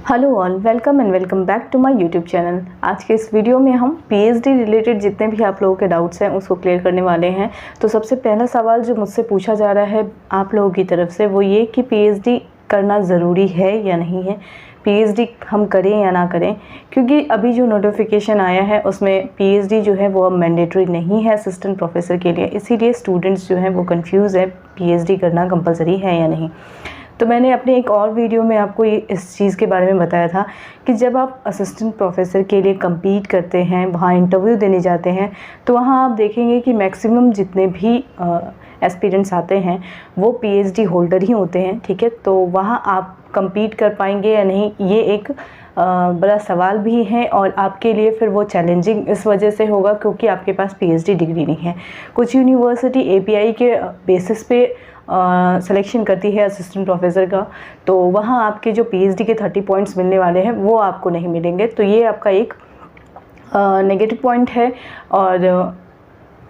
Hello all, welcome and welcome back to my YouTube channel. आज के इस video में हम पीएचडी रिलेटेड जितने भी आप लोगों के डाउट्स हैं उसको क्लियर करने वाले हैं। तो सबसे पहला सवाल जो मुझसे पूछा जा रहा है आप लोगों की तरफ से वो ये कि पीएचडी करना ज़रूरी है या नहीं है, पीएचडी हम करें या ना करें। क्योंकि अभी जो नोटिफिकेशन आया है उसमें पीएचडी जो है वो अब मैंडेटरी नहीं है असिस्टेंट प्रोफेसर के लिए, इसीलिए स्टूडेंट्स जो हैं वो कंफ्यूज है पीएचडी करना कंपलसरी है या नहीं। तो मैंने अपने एक और वीडियो में आपको इस चीज़ के बारे में बताया था कि जब आप असिस्टेंट प्रोफेसर के लिए compete करते हैं, वहाँ इंटरव्यू देने जाते हैं, तो वहाँ आप देखेंगे कि मैक्सिमम जितने भी एस्पिरेंट्स आते हैं वो पीएचडी होल्डर ही होते हैं। ठीक है, तो वहाँ आप compete कर पाएंगे या नहीं ये एक बड़ा सवाल भी है और आपके लिए फिर वो चैलेंजिंग इस वजह से होगा क्योंकि आपके पास पीएचडी डिग्री नहीं है। कुछ यूनिवर्सिटी एपीआई के बेसिस पे सिलेक्शन करती है असिस्टेंट प्रोफेसर का, तो वहाँ आपके जो पीएचडी के 30 पॉइंट्स मिलने वाले हैं वो आपको नहीं मिलेंगे। तो ये आपका एक नेगेटिव पॉइंट है और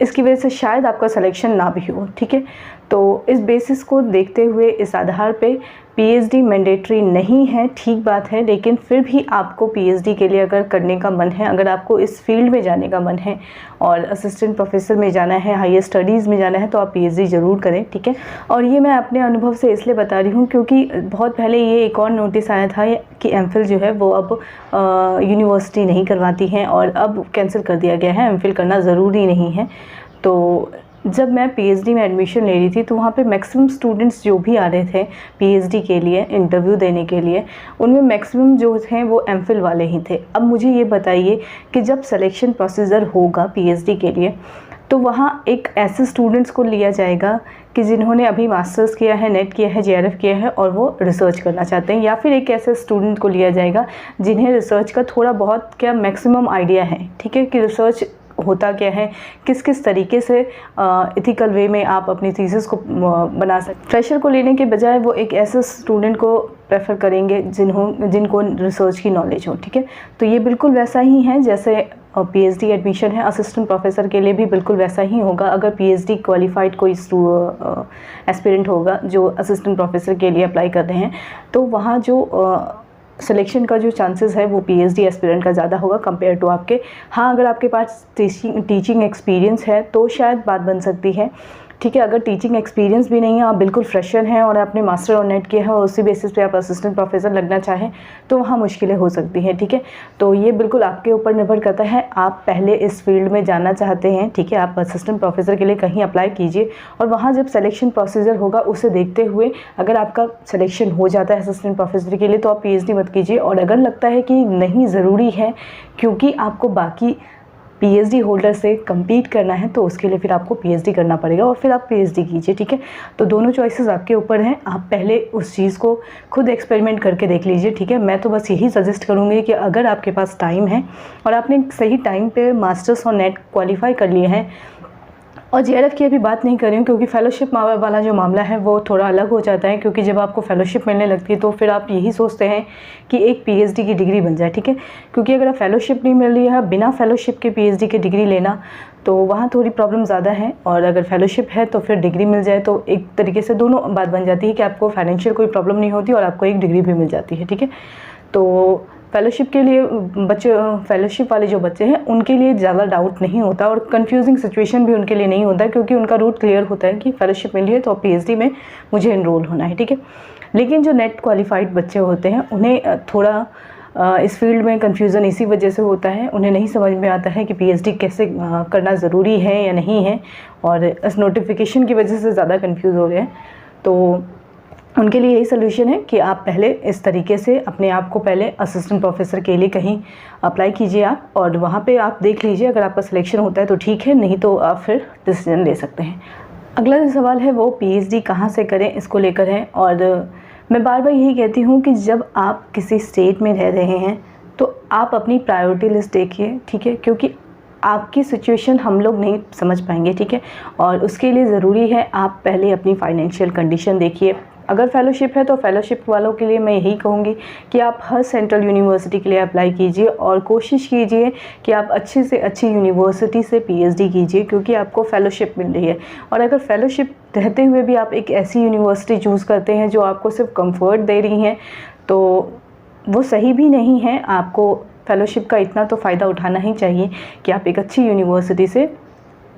इसकी वजह से शायद आपका सिलेक्शन ना भी हो। ठीक है, तो इस बेसिस को देखते हुए इस आधार पे पीएचडी मैंडेटरी नहीं है, ठीक बात है, लेकिन फिर भी आपको पीएचडी के लिए अगर करने का मन है, अगर आपको इस फील्ड में जाने का मन है और असिस्टेंट प्रोफेसर में जाना है, हायर स्टडीज़ में जाना है, तो आप पीएचडी ज़रूर करें। ठीक है, और ये मैं अपने अनुभव से इसलिए बता रही हूँ क्योंकि बहुत पहले ये एक और नोटिस आया था कि एमफिल जो है वो अब यूनिवर्सिटी नहीं करवाती हैं और अब कैंसिल कर दिया गया है, एमफिल करना ज़रूरी नहीं है। तो जब मैं पीएचडी में एडमिशन ले रही थी तो वहाँ पे मैक्सिमम स्टूडेंट्स जो भी आ रहे थे पीएचडी के लिए इंटरव्यू देने के लिए, उनमें मैक्सिमम जो थे वो एमफिल वाले ही थे। अब मुझे ये बताइए कि जब सिलेक्शन प्रोसीजर होगा पीएचडी के लिए तो वहाँ एक ऐसे स्टूडेंट्स को लिया जाएगा कि जिन्होंने अभी मास्टर्स किया है, नेट किया है, जेआरएफ किया है और वो रिसर्च करना चाहते हैं, या फिर एक ऐसे स्टूडेंट को लिया जाएगा जिन्हें रिसर्च का थोड़ा बहुत क्या मैक्सिमम आइडिया है। ठीक है, कि रिसर्च होता क्या है, किस किस तरीके से इथिकल वे में आप अपनी थीसिस को बना सकते। फ्रेशर को लेने के बजाय वो एक ऐसे स्टूडेंट को प्रेफर करेंगे जिनको रिसर्च की नॉलेज हो। ठीक है, तो ये बिल्कुल वैसा ही है जैसे पीएचडी एडमिशन है असिस्टेंट प्रोफेसर के लिए भी बिल्कुल वैसा ही होगा। अगर पीएचडी क्वालिफाइड कोई एस्पिरेंट होगा जो असिस्टेंट प्रोफेसर के लिए अप्लाई कर रहे हैं तो वहाँ जो सिलेक्शन का जो चांसेस है वो पीएचडी एस्पिरेंट का ज़्यादा होगा कंपेयर टू आपके। हाँ, अगर आपके पास टीचिंग एक्सपीरियंस है तो शायद बात बन सकती है। ठीक है, अगर टीचिंग एक्सपीरियंस भी नहीं है, आप बिल्कुल फ्रेशर हैं और आपने मास्टर और नेट किया है और उसी बेसिस पे आप असिस्टेंट प्रोफेसर लगना चाहें तो वहाँ मुश्किलें हो सकती हैं। ठीक है, तो ये बिल्कुल आपके ऊपर निर्भर करता है, आप पहले इस फील्ड में जाना चाहते हैं। ठीक है, आप असिस्टेंट प्रोफेसर के लिए कहीं अप्लाई कीजिए और वहाँ जब सिलेक्शन प्रोसीजर होगा उसे देखते हुए अगर आपका सिलेक्शन हो जाता है असिस्टेंट प्रोफेसर के लिए तो आप पीएचडी मत कीजिए, और अगर लगता है कि नहीं ज़रूरी है क्योंकि आपको बाकी पीएचडी होल्डर से compete करना है तो उसके लिए फिर आपको पीएचडी करना पड़ेगा और फिर आप पीएचडी कीजिए। ठीक है, तो दोनों चॉइसेस आपके ऊपर हैं, आप पहले उस चीज़ को खुद एक्सपेरिमेंट करके देख लीजिए। ठीक है, मैं तो बस यही सजेस्ट करूँगी कि अगर आपके पास टाइम है और आपने सही टाइम पे मास्टर्स और नेट क्वालिफाई कर लिए हैं, और जेआरएफ की अभी बात नहीं कर रही हूँ क्योंकि फ़ेलोशिप वाला जो मामला है वो थोड़ा अलग हो जाता है, क्योंकि जब आपको फ़ेलोशिप मिलने लगती है तो फिर आप यही सोचते हैं कि एक पीएचडी की डिग्री बन जाए। ठीक है, क्योंकि अगर फ़ेलोशिप नहीं मिल रही है, बिना फ़ेलोशिप के पीएचडी की डिग्री लेना तो वहाँ थोड़ी प्रॉब्लम ज़्यादा है, और अगर फ़ेलोशिप है तो फिर डिग्री मिल जाए तो एक तरीके से दोनों बात बन जाती है कि आपको फाइनेंशियल कोई प्रॉब्लम नहीं होती और आपको एक डिग्री भी मिल जाती है। ठीक है, तो फ़ेलोशिप के लिए फ़ेलोशिप वाले जो बच्चे हैं उनके लिए ज़्यादा डाउट नहीं होता और कंफ्यूजिंग सिचुएशन भी उनके लिए नहीं होता क्योंकि उनका रूट क्लियर होता है कि फ़ेलोशिप मिली है तो पीएचडी में मुझे इनरोल होना है। ठीक है, लेकिन जो नेट क्वालिफाइड बच्चे होते हैं उन्हें थोड़ा इस फील्ड में कन्फ्यूज़न इसी वजह से होता है, उन्हें नहीं समझ में आता है कि पीएचडी कैसे करना ज़रूरी है या नहीं है, और इस नोटिफिकेशन की वजह से ज़्यादा कन्फ्यूज़ हो रहे हैं। तो उनके लिए यही सोल्यूशन है कि आप पहले इस तरीके से अपने आप को पहले असिस्टेंट प्रोफेसर के लिए कहीं अप्लाई कीजिए आप, और वहाँ पे आप देख लीजिए अगर आपका सिलेक्शन होता है तो ठीक है, नहीं तो आप फिर डिसीजन ले सकते हैं। अगला जो सवाल है वो पीएचडी कहाँ से करें इसको लेकर है, और मैं बार बार यही कहती हूँ कि जब आप किसी स्टेट में रह रहे हैं तो आप अपनी प्रायोरिटी लिस्ट देखिए। ठीक है, क्योंकि आपकी सिचुएशन हम लोग नहीं समझ पाएंगे। ठीक है, और उसके लिए ज़रूरी है आप पहले अपनी फाइनेंशियल कंडीशन देखिए। अगर फ़ेलोशिप है तो फ़ेलोशिप वालों के लिए मैं यही कहूँगी कि आप हर सेंट्रल यूनिवर्सिटी के लिए अप्लाई कीजिए और कोशिश कीजिए कि आप अच्छी से अच्छी यूनिवर्सिटी से पीएचडी कीजिए, क्योंकि आपको फ़ेलोशिप मिल रही है। और अगर फ़ेलोशिप रहते हुए भी आप एक ऐसी यूनिवर्सिटी चूज़ करते हैं जो आपको सिर्फ कंफर्ट दे रही हैं तो वो सही भी नहीं है। आपको फेलोशिप का इतना तो फ़ायदा उठाना ही चाहिए कि आप एक अच्छी यूनिवर्सिटी से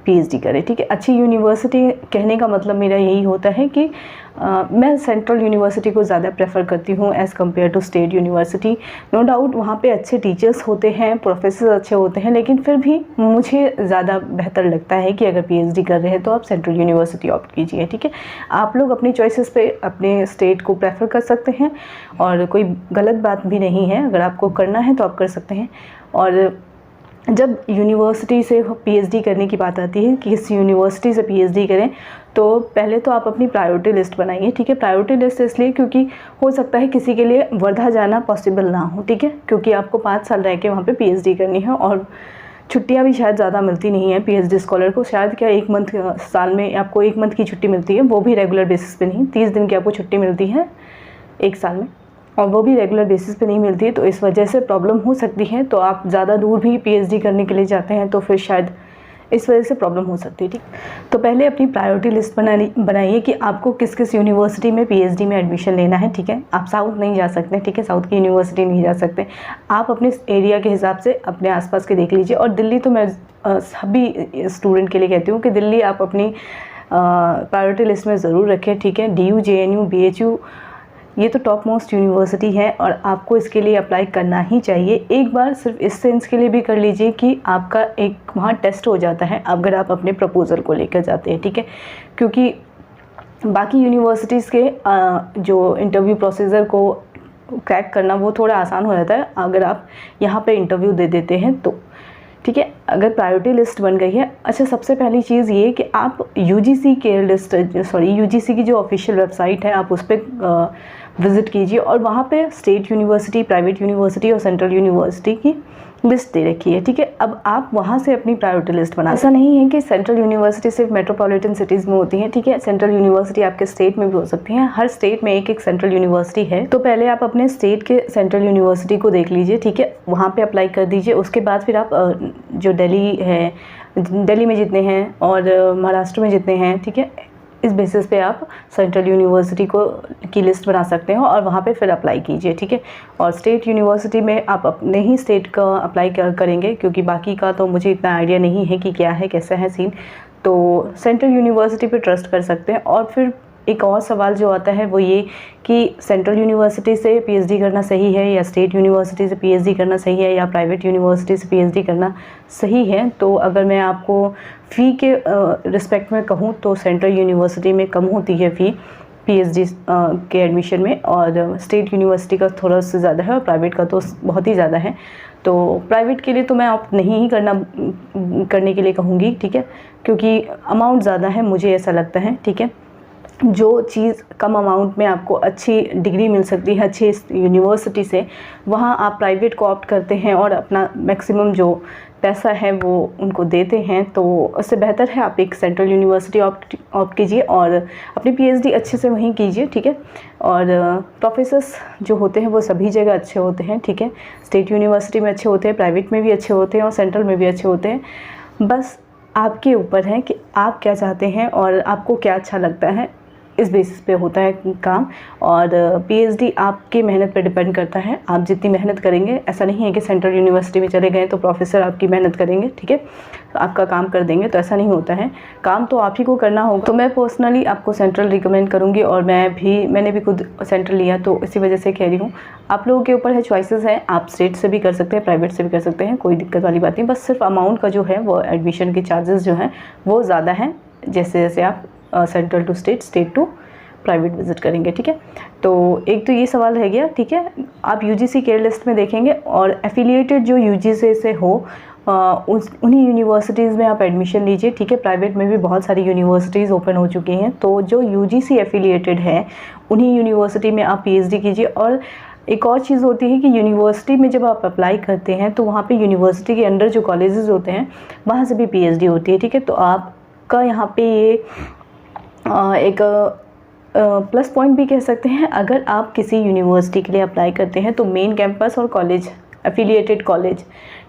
पीएचडी करें, ठीक है। अच्छी यूनिवर्सिटी कहने का मतलब मेरा यही होता है कि मैं सेंट्रल यूनिवर्सिटी को ज़्यादा प्रेफर करती हूँ as compare to state university. No doubt वहाँ पे अच्छे टीचर्स होते हैं, प्रोफेसर अच्छे होते हैं, लेकिन फिर भी मुझे ज़्यादा बेहतर लगता है कि अगर पीएचडी कर रहे हैं तो आप सेंट्रल यूनिवर्सिटी ऑप्ट कीजिए, ठीक है। आप लोग अपनी चॉइसेस पे अपने स्टेट को प्रेफर कर सकते हैं और कोई गलत बात भी नहीं है। अगर आपको करना है तो आप कर सकते हैं। और जब यूनिवर्सिटी से पीएचडी करने की बात आती है कि किस यूनिवर्सिटी से पीएचडी करें, तो पहले तो आप अपनी प्रायोरिटी लिस्ट बनाइए, ठीक है। प्रायोरिटी लिस्ट इसलिए क्योंकि हो सकता है किसी के लिए वर्धा जाना पॉसिबल ना हो, ठीक है, क्योंकि आपको 5 साल रह के वहाँ पे पीएचडी करनी है और छुट्टियाँ भी शायद ज़्यादा मिलती नहीं हैं पीएचडी स्कॉलर को। शायद क्या 1 मंथ साल में आपको 1 मंथ की छुट्टी मिलती है, वो भी रेगुलर बेसिस पे नहीं। 30 दिन की आपको छुट्टी मिलती है 1 साल में, और वो भी रेगुलर बेसिस पे नहीं मिलती है, तो इस वजह से प्रॉब्लम हो सकती है। तो आप ज़्यादा दूर भी पीएचडी करने के लिए जाते हैं तो फिर शायद इस वजह से प्रॉब्लम हो सकती है, ठीक। तो पहले अपनी प्रायोरिटी लिस्ट बनाइए कि आपको किस किस यूनिवर्सिटी में पीएचडी में एडमिशन लेना है, ठीक है। आप साउथ नहीं जा सकते, ठीक है, साउथ की यूनिवर्सिटी नहीं जा सकते। आप अपने एरिया के हिसाब से अपने आसपास के देख लीजिए। और दिल्ली तो मैं सभी स्टूडेंट के लिए कहती हूँ कि दिल्ली आप अपनी प्रायोरिटी लिस्ट में ज़रूर रखें, ठीक है। DU, JNU, BHU ये तो टॉप मोस्ट यूनिवर्सिटी है और आपको इसके लिए अप्लाई करना ही चाहिए। एक बार सिर्फ इस सेंस के लिए भी कर लीजिए कि आपका एक वहाँ टेस्ट हो जाता है अगर आप अपने प्रपोज़ल को लेकर जाते हैं, ठीक है। क्योंकि बाकी यूनिवर्सिटीज़ के जो इंटरव्यू प्रोसीजर को क्रैक करना वो थोड़ा आसान हो जाता है अगर आप यहाँ पे इंटरव्यू दे देते हैं तो, ठीक है। अगर प्रायोरिटी लिस्ट बन गई है, अच्छा सबसे पहली चीज़ ये कि आप UGC के लिस्ट UGC की जो ऑफिशियल वेबसाइट है आप उस पर विज़िट कीजिए और वहाँ पे स्टेट यूनिवर्सिटी, प्राइवेट यूनिवर्सिटी और सेंट्रल यूनिवर्सिटी की लिस्ट दे रखी है, ठीक है। अब आप वहाँ से अपनी प्रायोरिटी लिस्ट बना। ऐसा नहीं है कि सेंट्रल यूनिवर्सिटी सिर्फ मेट्रोपॉलिटन सिटीज़ में होती हैं, ठीक है। सेंट्रल यूनिवर्सिटी आपके स्टेट में भी हो सकती हैं। हर स्टेट में एक एक सेंट्रल यूनिवर्सिटी है। तो पहले आप अपने स्टेट के सेंट्रल यूनिवर्सिटी को देख लीजिए, ठीक है, वहाँ पर अप्लाई कर दीजिए। उसके बाद फिर आप जो दिल्ली है, दिल्ली में जितने हैं और महाराष्ट्र में जितने हैं, ठीक है, इस बेसिस पे आप सेंट्रल यूनिवर्सिटी की लिस्ट बना सकते हो और वहाँ पे फिर अप्लाई कीजिए, ठीक है। और स्टेट यूनिवर्सिटी में आप अपने ही स्टेट का अप्लाई करेंगे क्योंकि बाकी का तो मुझे इतना आइडिया नहीं है कि क्या है कैसा है सीन। तो सेंट्रल यूनिवर्सिटी पे ट्रस्ट कर सकते हैं। और फिर एक और सवाल जो आता है वो ये कि सेंट्रल यूनिवर्सिटी से पीएचडी करना सही है या स्टेट यूनिवर्सिटी से पीएचडी करना सही है या प्राइवेट यूनिवर्सिटी से पीएचडी करना सही है। तो अगर मैं आपको फ़ी के रिस्पेक्ट में कहूँ तो सेंट्रल यूनिवर्सिटी में कम होती है फ़ी पीएचडी के एडमिशन में, और स्टेट यूनिवर्सिटी का थोड़ा सा ज़्यादा है और प्राइवेट का तो बहुत ही ज़्यादा है। तो प्राइवेट के लिए तो मैं ऑप्ट नहीं ही करने के लिए कहूँगी, ठीक है, क्योंकि अमाउंट ज़्यादा है, मुझे ऐसा लगता है, ठीक है। जो चीज़ कम अमाउंट में आपको अच्छी डिग्री मिल सकती है अच्छी यूनिवर्सिटी से, वहाँ आप प्राइवेट को ऑप्ट करते हैं और अपना मैक्सिमम जो पैसा है वो उनको देते हैं। तो उससे बेहतर है आप एक सेंट्रल यूनिवर्सिटी ऑप्ट कीजिए और अपनी पीएचडी अच्छे से वहीं कीजिए, ठीक है। और प्रोफेसर्स जो होते हैं वो सभी जगह अच्छे होते हैं, ठीक है। स्टेट यूनिवर्सिटी में अच्छे होते हैं, प्राइवेट में भी अच्छे होते हैं और सेंट्रल में भी अच्छे होते हैं। बस आपके ऊपर है कि आप क्या चाहते हैं और आपको क्या अच्छा लगता है, इस बेसिस पे होता है काम। और पीएचडी आपकी मेहनत पे डिपेंड करता है, आप जितनी मेहनत करेंगे। ऐसा नहीं है कि सेंट्रल यूनिवर्सिटी में चले गए तो प्रोफेसर आपकी मेहनत करेंगे, ठीक है, आपका काम कर देंगे, तो ऐसा नहीं होता है। काम तो आप ही को करना होगा। तो मैं पर्सनली आपको सेंट्रल रिकमेंड करूँगी और मैंने भी खुद सेंट्रल लिया तो इसी वजह से कह रही हूँ। आप लोगों के ऊपर है, चॉइसेस हैं, आप स्टेट से भी कर सकते हैं, प्राइवेट से भी कर सकते हैं, कोई दिक्कत वाली बात नहीं। बस सिर्फ अमाउंट का जो है वो एडमिशन के चार्जेस जो हैं वो ज़्यादा हैं जैसे जैसे आप central to state, state to private visit करेंगे, ठीक है। तो एक तो ये सवाल रह गया, ठीक है। आप यूजीसी केयर लिस्ट में देखेंगे और एफिलिएटेड जो यूजीसी से हो उन्हीं यूनिवर्सिटीज़ में आप एडमिशन लीजिए, ठीक है। प्राइवेट में भी बहुत सारी यूनिवर्सिटीज़ ओपन हो चुकी हैं, तो जो यूजीसी एफिलिएटेड है उन्हीं यूनिवर्सिटी में आप पीएचडी कीजिए। और एक और चीज़ होती है कि यूनिवर्सिटी में जब आप अप्लाई करते हैं तो वहाँ पे यूनिवर्सिटी के अंडर जो कॉलेजेस होते हैं वहाँ से भी पीएचडी होती है, ठीक है। तो आपका यहाँ पे ये एक प्लस पॉइंट भी कह सकते हैं। अगर आप किसी यूनिवर्सिटी के लिए अप्लाई करते हैं तो मेन कैंपस और कॉलेज, एफिलिएटेड कॉलेज,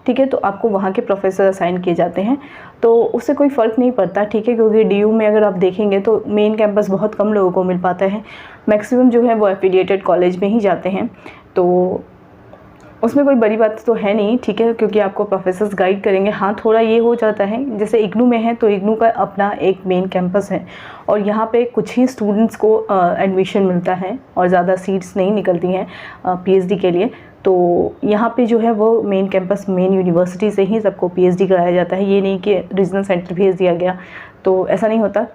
ठीक है, तो आपको वहाँ के प्रोफेसर असाइन किए जाते हैं, तो उससे कोई फ़र्क नहीं पड़ता, ठीक है। क्योंकि डीयू में अगर आप देखेंगे तो मेन कैंपस बहुत कम लोगों को मिल पाता है, मैक्सिमम जो है वो एफिलिएटेड कॉलेज में ही जाते हैं। तो उसमें कोई बड़ी बात तो है नहीं, ठीक है, क्योंकि आपको प्रोफेसर्स गाइड करेंगे। हाँ, थोड़ा ये हो जाता है, जैसे इग्नू में है तो इग्नू का अपना एक मेन कैंपस है और यहाँ पे कुछ ही स्टूडेंट्स को एडमिशन मिलता है और ज़्यादा सीट्स नहीं निकलती हैं पीएचडी के लिए। तो यहाँ पे जो है वो मेन कैंपस, मेन यूनिवर्सिटी से ही सबको पीएचडी कराया जाता है। ये नहीं कि रीजनल सेंटर भेज दिया गया, तो ऐसा नहीं होता,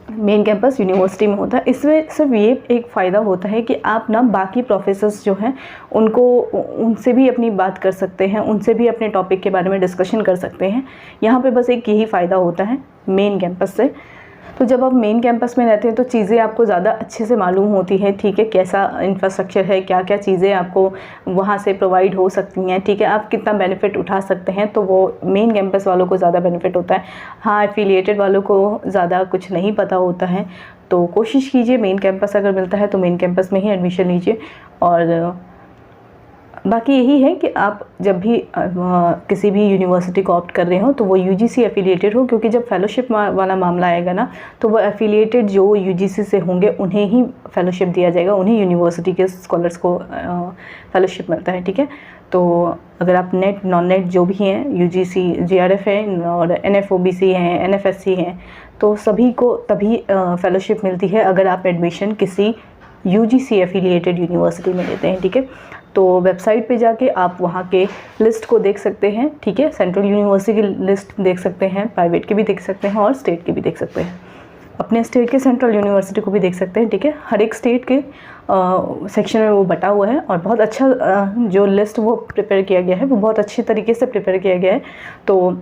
मेन कैंपस यूनिवर्सिटी में होता है। इसमें सिर्फ ये एक फ़ायदा होता है कि आप ना बाकी प्रोफेसर्स जो हैं उनसे भी अपनी बात कर सकते हैं, उनसे भी अपने टॉपिक के बारे में डिस्कशन कर सकते हैं। यहाँ पे बस एक यही फ़ायदा होता है मेन कैंपस से। तो जब आप मेन कैंपस में रहते हैं तो चीज़ें आपको ज़्यादा अच्छे से मालूम होती है, ठीक है, कैसा इंफ्रास्ट्रक्चर है, क्या क्या चीज़ें आपको वहाँ से प्रोवाइड हो सकती हैं, ठीक है, आप कितना बेनिफिट उठा सकते हैं, तो वो मेन कैंपस वालों को ज़्यादा बेनिफिट होता है। हाँ, एफिलिएटेड वालों को ज़्यादा कुछ नहीं पता होता है, तो कोशिश कीजिए मेन कैंपस अगर मिलता है तो मेन कैंपस में ही एडमिशन लीजिए। और बाकी यही है कि आप जब भी किसी भी यूनिवर्सिटी को ऑप्ट कर रहे हो तो वो यूजीसी एफिलिएटेड हो, क्योंकि जब फेलोशिप वाला मामला आएगा ना तो वो एफिलिएटेड जो यूजीसी से होंगे उन्हें ही फेलोशिप दिया जाएगा, उन्हीं यूनिवर्सिटी के स्कॉलर्स को फेलोशिप मिलता है, ठीक है। तो अगर आप नेट नॉन नेट जो भी हैं, यूजीसी, जेआरएफ है और एनएफओबीसी हैं, एनएफएससी हैं, तो सभी को तभी फेलोशिप मिलती है अगर आप एडमिशन किसी यूजीसी एफिलिएटेड यूनिवर्सिटी में लेते हैं, ठीक है। तो वेबसाइट पे जाके आप वहाँ के लिस्ट को देख सकते हैं, ठीक है, सेंट्रल यूनिवर्सिटी की लिस्ट देख सकते हैं, प्राइवेट की भी देख सकते हैं और स्टेट की भी देख सकते हैं। अपने स्टेट के सेंट्रल यूनिवर्सिटी को भी देख सकते हैं, ठीक है। हर एक स्टेट के सेक्शन में वो बटा हुआ है और बहुत अच्छा जो लिस्ट वो प्रिपेयर किया गया है वो बहुत अच्छी तरीके से प्रिपेयर किया गया है। तो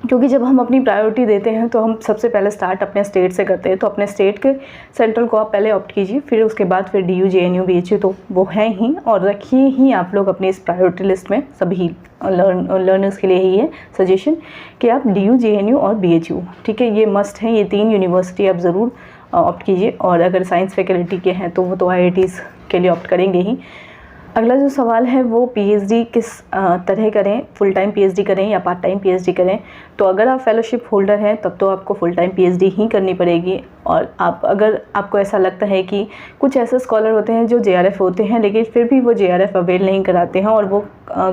क्योंकि जब हम अपनी प्रायोरिटी देते हैं तो हम सबसे पहले स्टार्ट अपने स्टेट से करते हैं, तो अपने स्टेट के सेंट्रल को आप पहले ऑप्ट कीजिए, फिर उसके बाद फिर DU, JNU, BHU तो वो है ही, और रखिए ही आप लोग अपनी इस प्रायोरिटी लिस्ट में। सभी लर्नर्स के लिए ही है सजेशन कि आप DU, JNU और BHU, ठीक है, ये मस्ट है, ये 3 यूनिवर्सिटी आप ज़रूर ऑप्ट कीजिए। और अगर साइंस फैकल्टी के हैं तो वो तो IITs के लिए ऑप्ट करेंगे ही। अगला जो सवाल है वो पीएचडी किस तरह करें, फुल टाइम पीएचडी करें या पार्ट टाइम पीएचडी करें। तो अगर आप फेलोशिप होल्डर हैं तब तो आपको फुल टाइम पीएचडी ही करनी पड़ेगी। और अगर आपको ऐसा लगता है कि कुछ ऐसे स्कॉलर होते हैं जो JRF होते हैं लेकिन फिर भी वो JRF अवेल नहीं कराते हैं और वो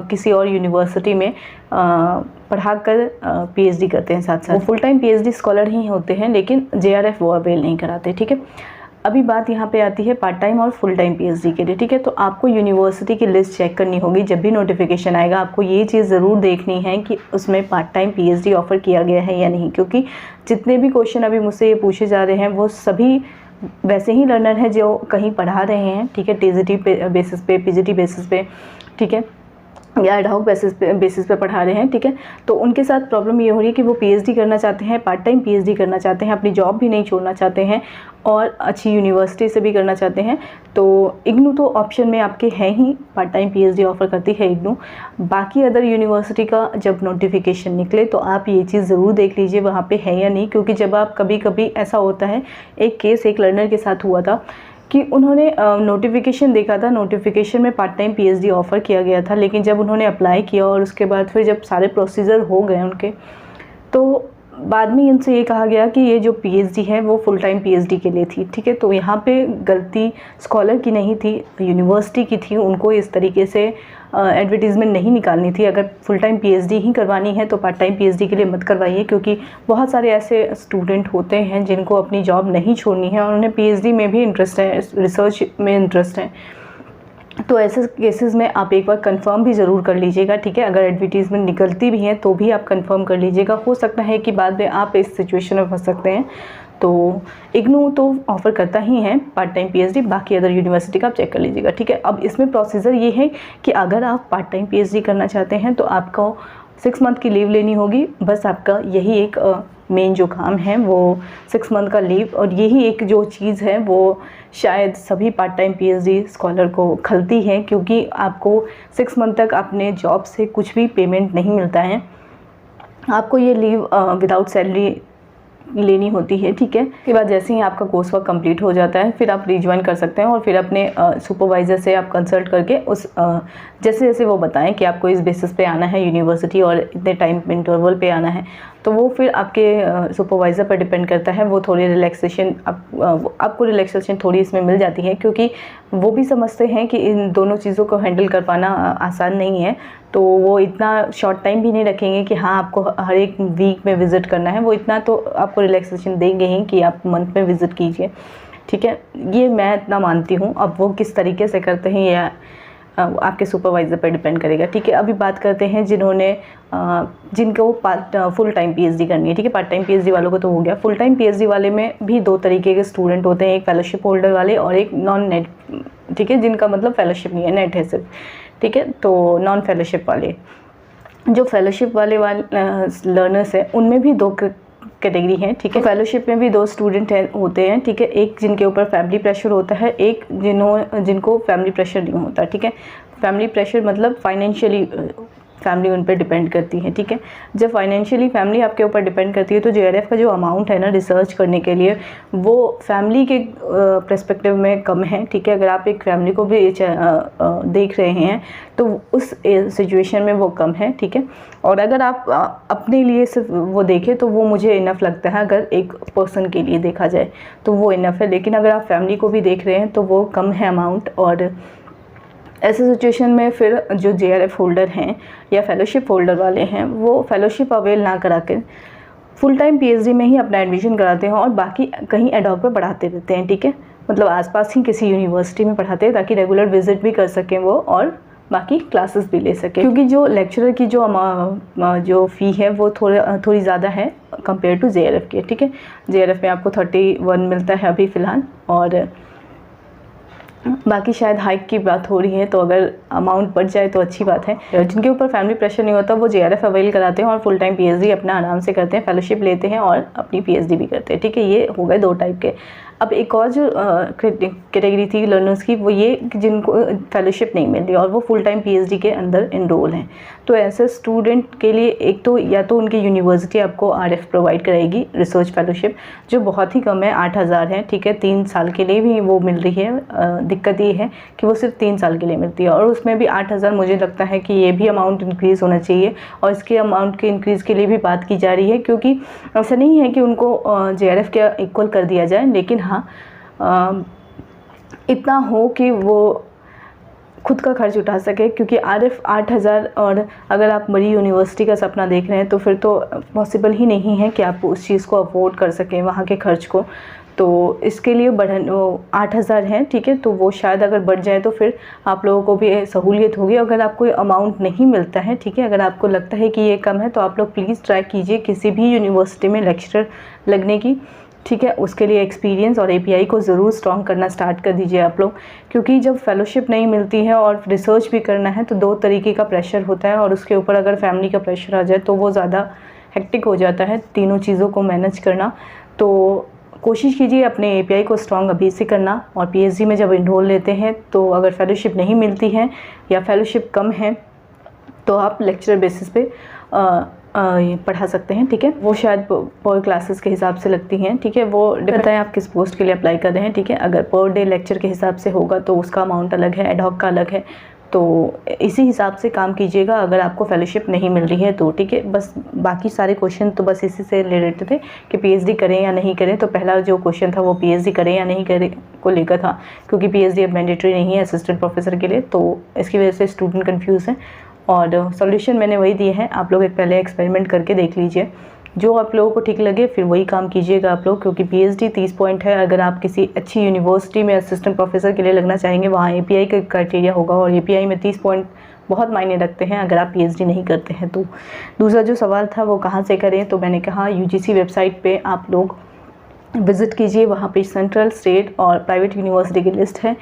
किसी और यूनिवर्सिटी में पढ़ाकर पीएचडी करते हैं साथ साथ, वो फुल टाइम पीएचडी स्कॉलर ही होते हैं लेकिन JRF वो अवेल नहीं कराते, ठीक है। अभी बात यहाँ पे आती है पार्ट टाइम और फुल टाइम पीएचडी के लिए, ठीक है। तो आपको यूनिवर्सिटी की लिस्ट चेक करनी होगी। जब भी नोटिफिकेशन आएगा आपको ये चीज़ ज़रूर देखनी है कि उसमें पार्ट टाइम पीएचडी ऑफ़र किया गया है या नहीं, क्योंकि जितने भी क्वेश्चन अभी मुझसे ये पूछे जा रहे हैं वो सभी वैसे ही लर्नर हैं जो कहीं पढ़ा रहे हैं, ठीक है, TGT बेसिस पे, PGT बेसिस पे, ठीक है, या एडहॉक बेसिस पे पढ़ा रहे हैं, ठीक है। तो उनके साथ प्रॉब्लम ये हो रही है कि वो पीएचडी करना चाहते हैं, पार्ट टाइम पीएचडी करना चाहते हैं, अपनी जॉब भी नहीं छोड़ना चाहते हैं और अच्छी यूनिवर्सिटी से भी करना चाहते हैं। तो इग्नू तो ऑप्शन में आपके हैं ही, पार्ट टाइम पीएचडी ऑफ़र करती है इग्नू। बाकी अदर यूनिवर्सिटी का जब नोटिफिकेशन निकले तो आप ये चीज़ ज़रूर देख लीजिए वहाँ पे है या नहीं, क्योंकि जब आप कभी ऐसा होता है, एक केस एक लर्नर के साथ हुआ था कि उन्होंने नोटिफिकेशन देखा था, नोटिफिकेशन में पार्ट टाइम पीएचडी ऑफ़र किया गया था, लेकिन जब उन्होंने अप्लाई किया और उसके बाद फिर जब सारे प्रोसीजर हो गए उनके, तो बाद में इनसे ये कहा गया कि ये जो पीएचडी है वो फुल टाइम पीएचडी के लिए थी, ठीक है। तो यहाँ पे गलती स्कॉलर की नहीं थी, यूनिवर्सिटी की थी। उनको इस तरीके से एडवर्टीज़मेंट नहीं निकालनी थी। अगर फुल टाइम पीएचडी ही करवानी है तो पार्ट टाइम पीएचडी के लिए मत करवाइए, क्योंकि बहुत सारे ऐसे स्टूडेंट होते हैं जिनको अपनी जॉब नहीं छोड़नी है और उन्हें पीएचडी में भी इंटरेस्ट है, रिसर्च में इंटरेस्ट है। तो ऐसे केसेस में आप एक बार कंफर्म भी ज़रूर कर लीजिएगा, ठीक है। अगर एडवर्टीज़मेंट निकलती भी है तो भी आप कंफर्म कर लीजिएगा, हो सकता है कि बाद में आप इस सिचुएशन में फंस सकते हैं। तो इग्नू तो ऑफ़र करता ही है पार्ट टाइम पीएचडी, बाकी अदर यूनिवर्सिटी का आप चेक कर लीजिएगा, ठीक है। अब इसमें प्रोसीजर ये है कि अगर आप पार्ट टाइम पीएचडी करना चाहते हैं तो आपको 6 मंथ की लीव लेनी होगी। बस आपका यही एक मेन जो काम है वो 6 मंथ का लीव, और यही एक जो चीज़ है वो शायद सभी पार्ट टाइम पीएचडी स्कॉलर को खलती है, क्योंकि आपको 6 मंथ तक अपने जॉब से कुछ भी पेमेंट नहीं मिलता है। आपको ये लीव विदाउट सैलरी लेनी होती है, ठीक है। उसके बाद जैसे ही आपका कोर्स वर्क कंप्लीट हो जाता है फिर आप रिज्वाइन कर सकते हैं और फिर अपने सुपरवाइज़र से आप कंसल्ट करके उस जैसे जैसे वो बताएं कि आपको इस बेसिस पे आना है यूनिवर्सिटी और इतने टाइम इंटरवल पे आना है, तो वो फिर आपके सुपरवाइज़र पर डिपेंड करता है। वो थोड़ी रिलैक्सेशन आपको रिलैक्सेशन थोड़ी इसमें मिल जाती है, क्योंकि वो भी समझते हैं कि इन दोनों चीज़ों को हैंडल कर पाना आसान नहीं है। तो वो इतना शॉर्ट टाइम भी नहीं रखेंगे कि हाँ आपको हर एक वीक में विज़िट करना है, वो इतना तो आपको रिलैक्सेशन देंगे ही कि आप मंथ में विज़िट कीजिए, ठीक है। ये मैं इतना मानती हूँ। अब वो किस तरीके से करते हैं या आपके सुपरवाइज़र पर डिपेंड करेगा, ठीक है। अभी बात करते हैं जिनको फुल टाइम पीएचडी करनी है, ठीक है। पार्ट टाइम पीएचडी वालों को तो हो गया। फुल टाइम पीएचडी वाले में भी दो तरीके के स्टूडेंट होते हैं, एक फेलोशिप होल्डर वाले और एक नॉन नेट, ठीक है, जिनका मतलब फेलोशिप नहीं है, नेट है सिर्फ, ठीक है। तो नॉन फेलोशिप वाले, जो फेलोशिप वाले लर्नर्स हैं, उनमें भी दो कैटेगरी है, ठीक है। फेलोशिप में भी दो स्टूडेंट होते हैं, ठीक है। एक जिनके ऊपर फैमिली प्रेशर होता है, एक जिनको फैमिली प्रेशर नहीं होता, ठीक है। फैमिली प्रेशर मतलब फाइनेंशियली फैमिली उन पर डिपेंड करती है, ठीक है। जब फाइनेंशियली फैमिली आपके ऊपर डिपेंड करती है तो जेआरएफ का जो अमाउंट है ना रिसर्च करने के लिए, वो फैमिली के पर्सपेक्टिव में कम है, ठीक है। अगर आप एक फैमिली को भी देख रहे हैं तो उस सिचुएशन में वो कम है, ठीक है। और अगर आप अपने लिए सिर्फ वो देखें तो वो मुझे इनफ लगता है। अगर एक पर्सन के लिए देखा जाए तो वो इनफ है, लेकिन अगर आप फैमिली को भी देख रहे हैं तो वो कम है अमाउंट। और ऐसे सिचुएशन में फिर जो जेआरएफ होल्डर हैं या फेलोशिप होल्डर वाले हैं, वो फेलोशिप अवेल ना करा के फुल टाइम पीएचडी में ही अपना एडमिशन कराते हैं और बाकी कहीं एडॉक पे पढ़ाते रहते हैं, ठीक है। मतलब आसपास ही किसी यूनिवर्सिटी में पढ़ाते हैं ताकि रेगुलर विजिट भी कर सकें वो और बाकी क्लासेस भी ले सकें, क्योंकि जो लेक्चरर की जो फ़ी है वो थोड़ी ज़्यादा है कंपेयर टू जेआरएफ के, ठीक है। जेआरएफ में आपको 31 मिलता है अभी फ़िलहाल, और बाकी शायद हाइक की बात हो रही है, तो अगर अमाउंट बढ़ जाए तो अच्छी बात है। जिनके ऊपर फैमिली प्रेशर नहीं होता वो जेआरएफ अवेल कराते हैं और फुल टाइम पीएचडी अपना आराम से करते हैं, फेलोशिप लेते हैं और अपनी पीएचडी भी करते हैं, ठीक है। ये हो गए दो टाइप के। अब एक और जो कैटेगरी थी लर्नर्स की, वो ये जिनको फेलोशिप नहीं मिल रही और वो फुल टाइम पीएचडी के अंदर इनरोल हैं। तो ऐसे स्टूडेंट के लिए एक तो या तो उनकी यूनिवर्सिटी आपको आरएफ प्रोवाइड कराएगी रिसर्च फेलोशिप, जो बहुत ही कम है, 8,000 है, ठीक है। 3 साल के लिए भी वो मिल रही है। दिक्कत ये है कि वो सिर्फ 3 साल के लिए मिलती है और उसमें भी 8,000। मुझे लगता है कि ये भी अमाउंट इंक्रीज़ होना चाहिए और इसके अमाउंट के इंक्रीज़ के लिए भी बात की जा रही है, क्योंकि ऐसा नहीं है कि उनको जेआरएफ के इक्वल कर दिया जाए, लेकिन हाँ इतना हो कि वो खुद का खर्च उठा सके, क्योंकि आरएफ 8,000, और अगर आप बड़ी यूनिवर्सिटी का सपना देख रहे हैं तो फिर तो पॉसिबल ही नहीं है कि आप उस चीज़ को अफोर्ड कर सकें, वहाँ के खर्च को। तो इसके लिए 8,000 है, ठीक है। तो वो शायद अगर बढ़ जाए तो फिर आप लोगों को भी सहूलियत होगी। अगर आपको अमाउंट नहीं मिलता है, ठीक है, अगर आपको लगता है कि ये कम है, तो आप लोग प्लीज़ ट्राई कीजिए किसी भी यूनिवर्सिटी में लेक्चरर लगने की, ठीक है। उसके लिए एक्सपीरियंस और एपीआई को ज़रूर स्ट्रॉन्ग करना स्टार्ट कर दीजिए आप लोग, क्योंकि जब फेलोशिप नहीं मिलती है और रिसर्च भी करना है तो दो तरीके का प्रेशर होता है, और उसके ऊपर अगर फैमिली का प्रेशर आ जाए तो वो ज़्यादा हेक्टिक हो जाता है तीनों चीज़ों को मैनेज करना। तो कोशिश कीजिए अपने एपीआई को स्ट्रॉन्ग अभी से करना, और पीएचडी में जब इनरोल लेते हैं तो अगर फेलोशिप नहीं मिलती है या फेलोशिप कम है तो आप लेक्चरर बेसिस पे पढ़ा सकते हैं, ठीक है। वो शायद पर क्लासेस के हिसाब से लगती हैं, ठीक है। वो डिपेंड है आप किस पोस्ट के लिए अप्लाई कर रहे हैं, ठीक है। अगर पर डे लेक्चर के हिसाब से होगा तो उसका अमाउंट अलग है, एडहॉक का अलग है। तो इसी हिसाब से काम कीजिएगा अगर आपको फेलोशिप नहीं मिल रही है तो, ठीक है। बस बाकी सारे क्वेश्चन तो बस इसी से रिलेटेड थे कि पीएचडी करें या नहीं करें। तो पहला जो क्वेश्चन था वो पीएचडी करें या नहीं करें को लेकर था, क्योंकि पीएचडी अब मैंडेटरी नहीं है असिस्टेंट प्रोफेसर के लिए, तो इसकी वजह से स्टूडेंट कन्फ्यूज़ हैं। और सॉल्यूशन मैंने वही दिए हैं, आप लोग एक पहले एक्सपेरिमेंट करके देख लीजिए, जो आप लोगों को ठीक लगे फिर वही काम कीजिएगा आप लोग, क्योंकि पीएचडी 30 पॉइंट है। अगर आप किसी अच्छी यूनिवर्सिटी में असिस्टेंट प्रोफेसर के लिए लगना चाहेंगे, वहाँ एपीआई का क्राइटेरिया होगा और एपीआई में 30 पॉइंट बहुत मायने रखते हैं अगर आप पीएचडी नहीं करते हैं तो। दूसरा जो सवाल था वो कहाँ से करें, तो मैंने कहा यूजीसी वेबसाइट पर आप लोग विज़िट कीजिए, वहाँ पे सेंट्रल, स्टेट और प्राइवेट यूनिवर्सिटी की लिस्ट है,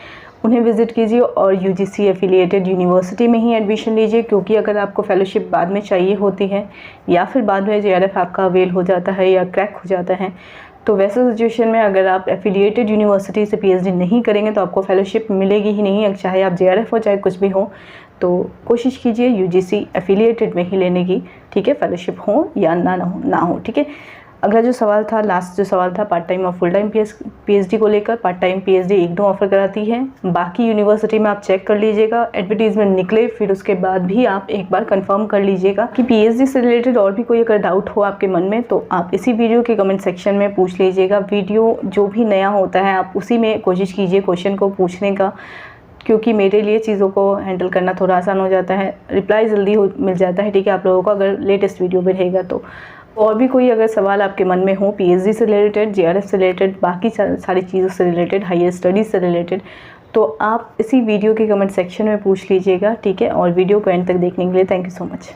उन्हें विज़िट कीजिए और यूजीसी एफिलिएटेड यूनिवर्सिटी में ही एडमिशन लीजिए। क्योंकि अगर आपको फेलोशिप बाद में चाहिए होती है या फिर बाद में जेआरएफ आपका अवेल हो जाता है या क्रैक हो जाता है, तो वैसे सिचुएशन में अगर आप एफिलिएटेड यूनिवर्सिटी से पीएचडी नहीं करेंगे तो आपको फेलोशिप मिलेगी ही नहीं, चाहे आप जेआरएफ हो चाहे कुछ भी हो। तो कोशिश कीजिए यूजीसी एफिलिएटेड में ही लेने की, ठीक है, फेलोशिप हो या ना हो, ठीक है। अगला जो सवाल था, लास्ट जो सवाल था, पार्ट टाइम और फुल टाइम पीएचडी को लेकर। Part time PhD IGNOU offer कराती है, बाकी यूनिवर्सिटी में आप चेक कर लीजिएगा, एडवर्टीजमेंट निकले फिर उसके बाद भी आप एक बार कंफर्म कर लीजिएगा कि पीएचडी से रिलेटेड और भी कोई अगर डाउट हो आपके मन में तो आप इसी वीडियो के कमेंट सेक्शन में पूछ लीजिएगा। वीडियो जो भी नया होता है आप उसी में कोशिश कीजिए क्वेश्चन को पूछने का, क्योंकि मेरे लिए चीज़ों को हैंडल करना थोड़ा आसान हो जाता है, रिप्लाई जल्दी मिल जाता है। ठीक है, आप लोगों को अगर लेटेस्ट वीडियो में रहेगा तो और भी कोई अगर सवाल आपके मन में हो पीएचडी से रिलेटेड, जेआरएफ से रिलेटेड, बाकी सारी चीज़ों से रिलेटेड, हायर स्टडीज़ से रिलेटेड, तो आप इसी वीडियो के कमेंट सेक्शन में पूछ लीजिएगा। ठीक है, और वीडियो को एंड तक देखने के लिए थैंक यू सो मच।